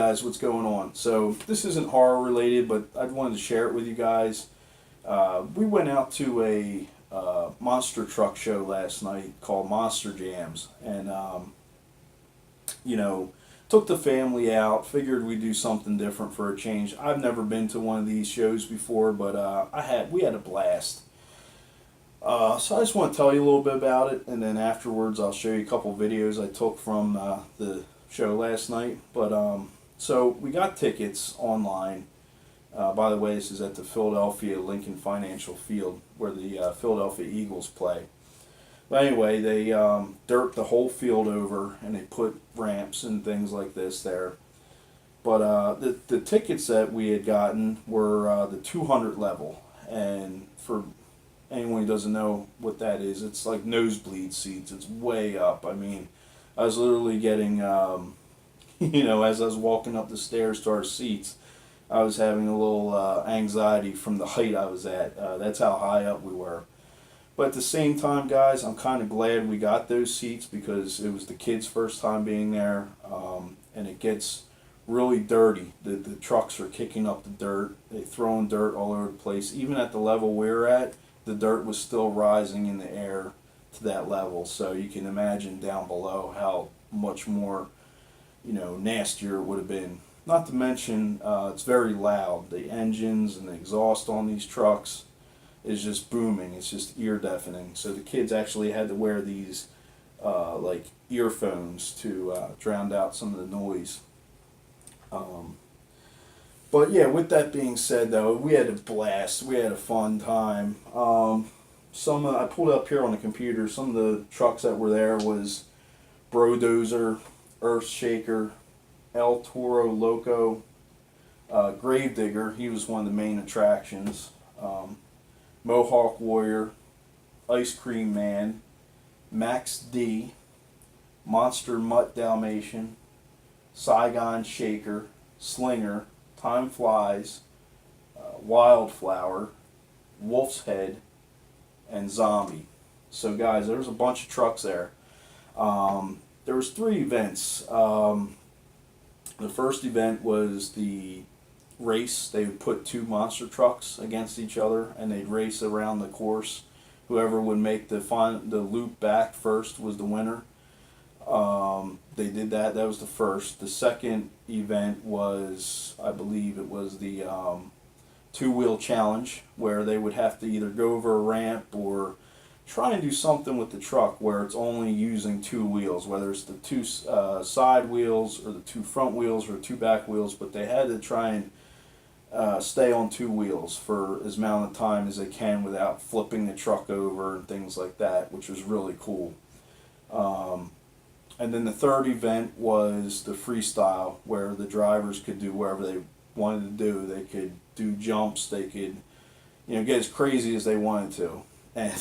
guys, what's going on? So this isn't horror related, but I wanted to share it with you guys. We went out to a monster truck show last night called Monster Jams, and you know, took the family out. Figured we'd do something different for a change. I've never been to one of these shows before, but we had a blast. So I just want to tell you a little bit about it, and then afterwards I'll show you a couple videos I took from the show last night. But so we got tickets online. By the way, this is at the Philadelphia Lincoln Financial Field where the Philadelphia Eagles play. But anyway, they dirt the whole field over and they put ramps and things like this there. But the tickets that we had gotten were the 200 level, and for anyone who doesn't know what that is, it's like nosebleed seats. It's way up. I mean, I was literally getting, as I was walking up the stairs to our seats, I was having a little anxiety from the height I was at. That's how high up we were. But at the same time, guys, I'm kind of glad we got those seats because it was the kids' first time being there, and it gets really dirty. The trucks are kicking up the dirt. They're throwing dirt all over the place. Even at the level we're at, the dirt was still rising in the air to that level. So you can imagine down below how much more, nastier it would have been. Not to mention, it's very loud. The engines and the exhaust on these trucks is just booming. It's just ear deafening. So the kids actually had to wear these like earphones to drown out some of the noise. But yeah, with that being said, though, we had a blast. We had a fun time. I pulled up here on the computer. Some of the trucks that were there was Brodozer, Earthshaker, El Toro Loco, Gravedigger. He was one of the main attractions. Mohawk Warrior, Ice Cream Man, Max D, Monster Mutt Dalmatian, Saigon Shaker, Slinger, Time Flies, Wildflower, Wolf's Head, and Zombie. So guys, there's a bunch of trucks there. There was 3 events. The first event was the race. They would put 2 monster trucks against each other and they'd race around the course. Whoever would make the loop back first was the winner. They did that. That was the first. The second event was, I believe it was the 2-wheel challenge, where they would have to either go over a ramp or try and do something with the truck where it's only using 2 wheels, whether it's the 2 side wheels or the 2 front wheels or 2 back wheels, but they had to try and stay on 2 wheels for as amount of time as they can without flipping the truck over and things like that, which was really cool. And then the third event was the freestyle, where the drivers could do whatever they wanted to do. They could do jumps, they could get as crazy as they wanted to. And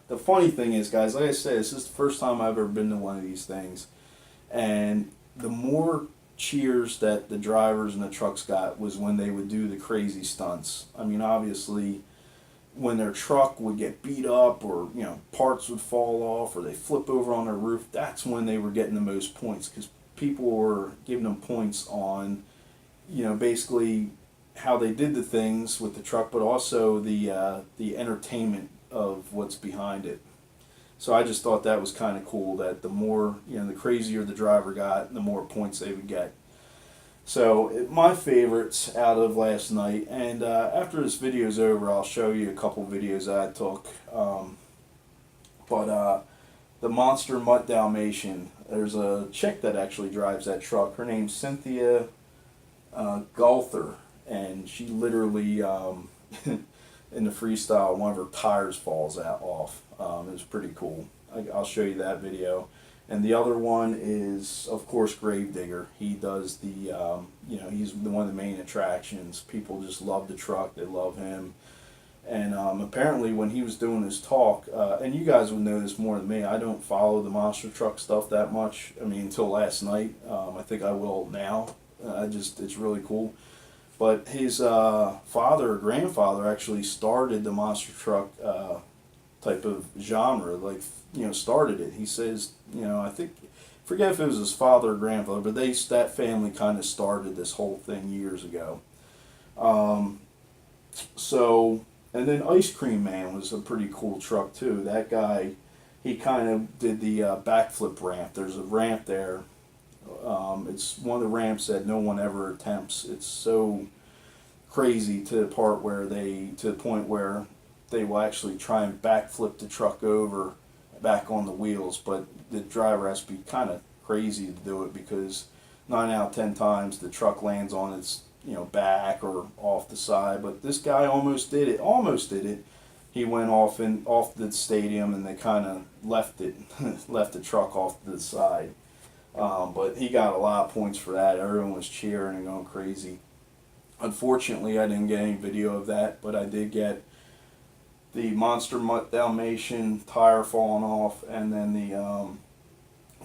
the funny thing is, guys, like I said, this is the first time I've ever been to one of these things. And the more cheers that the drivers and the trucks got was when they would do the crazy stunts. I mean, obviously, when their truck would get beat up or, parts would fall off or they flip over on their roof, that's when they were getting the most points, because people were giving them points on, basically how they did the things with the truck, but also the entertainment of what's behind it. So I just thought that was kind of cool, that the more, the crazier the driver got, the more points they would get. So my favorites out of last night, and after this video is over, I'll show you a couple videos that I took. But the Monster Mutt Dalmatian, there's a chick that actually drives that truck. Her name's Cynthia Gauther, and she literally in the freestyle, one of her tires falls off. It was pretty cool. I'll show you that video. And the other one is, of course, Gravedigger. He does the, he's one of the main attractions. People just love the truck. They love him. And apparently when he was doing his talk, and you guys would know this more than me, I don't follow the monster truck stuff that much. I mean, until last night. I think I will now. It's really cool. But his father or grandfather actually started the monster truck type of genre, like, you know, started it. He says, you know, I think, forget if it was his father or grandfather, but that family kind of started this whole thing years ago. So, and then Ice Cream Man was a pretty cool truck too. That guy, he kind of did the backflip ramp. There's a ramp there. It's one of the ramps that no one ever attempts. It's so crazy to the point where they will actually try and backflip the truck over back on the wheels, but the driver has to be kind of crazy to do it, because 9 out of 10 times the truck lands on its, you know, back or off the side. But this guy almost did it. He went off the stadium, and they kind of left the truck off to the side. But he got a lot of points for that. Everyone was cheering and going crazy. Unfortunately, I didn't get any video of that, but I did get the Monster Mutt Dalmatian tire falling off, and then the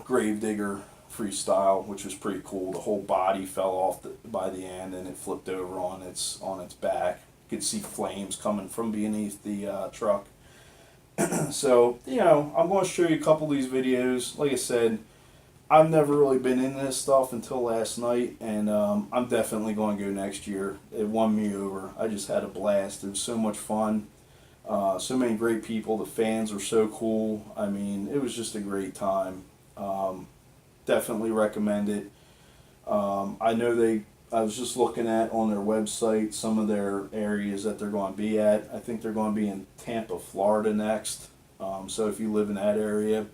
Gravedigger Freestyle, which was pretty cool. The whole body fell off by the end, and it flipped over on its back. You could see flames coming from beneath the truck. So, you know, I'm going to show you a couple of these videos. Like I said, I've never really been into this stuff until last night, and I'm definitely going to go next year. It won me over. I just had a blast. It was so much fun. So many great people. The fans were so cool. I mean, it was just a great time. Definitely recommend it. I was just looking at on their website some of their areas that they're going to be at. I think they're going to be in Tampa, Florida next. So if you live in that area,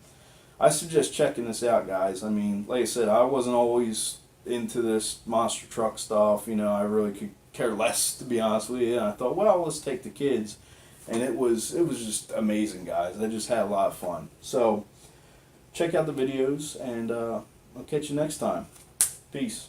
I suggest checking this out, guys. I mean, like I said, I wasn't always into this monster truck stuff. You know, I really could care less, to be honest with you. And I thought, well, let's take the kids. And it was just amazing, guys. I just had a lot of fun. So check out the videos, and I'll catch you next time. Peace.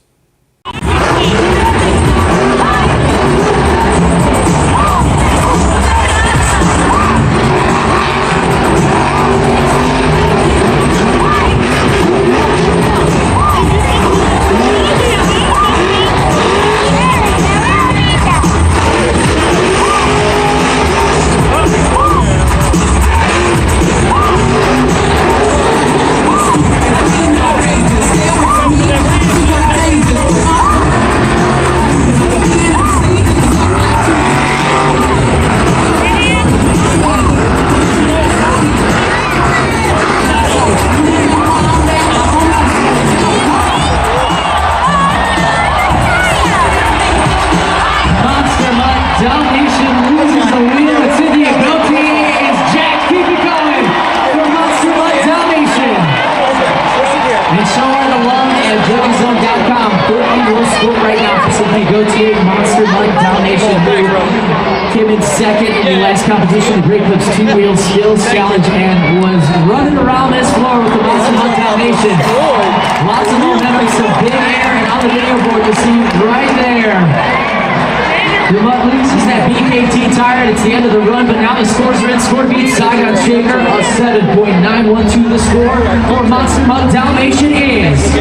Came in second in the last competition, the Great Clips 2-Wheel Skills Challenge, and was running around this floor with the Monster Mutt Dalmatian. Lots of momentum, some big air, and on the video board you see right there. The Mutt loses that BKT tire, and it's the end of the run, but now the scores are in. Score beats Saigon Shaker, a 7.912 the score for Monster Mutt Dalmatian is.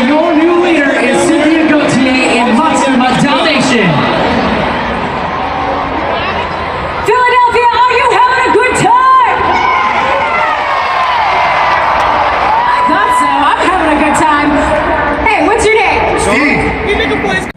Your new leader is Cynthia Gauthier in Monster Mutt Dalmatian. Philadelphia, are you having a good time? I thought so. I'm having a good time. Hey, what's your name? Steve. You make a place.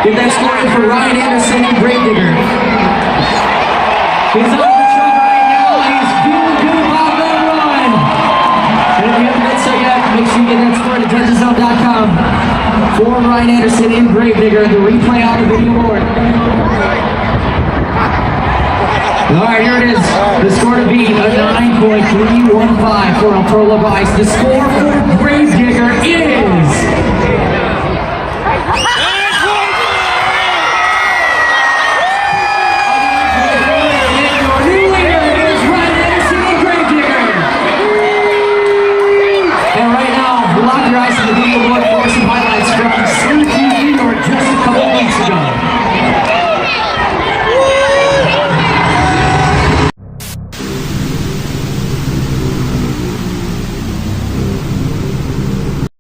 Get that score in for Ryan Anderson and Gravedigger. He's on the truck right now. He's feeling good about that run. And if you haven't done so yet, make sure you get that score to DentalZone.com for Ryan Anderson and Gravedigger. The replay on the video board. Alright, here it is. The score to beat, a 9.315 for Pro Levi's. The score for Gravedigger is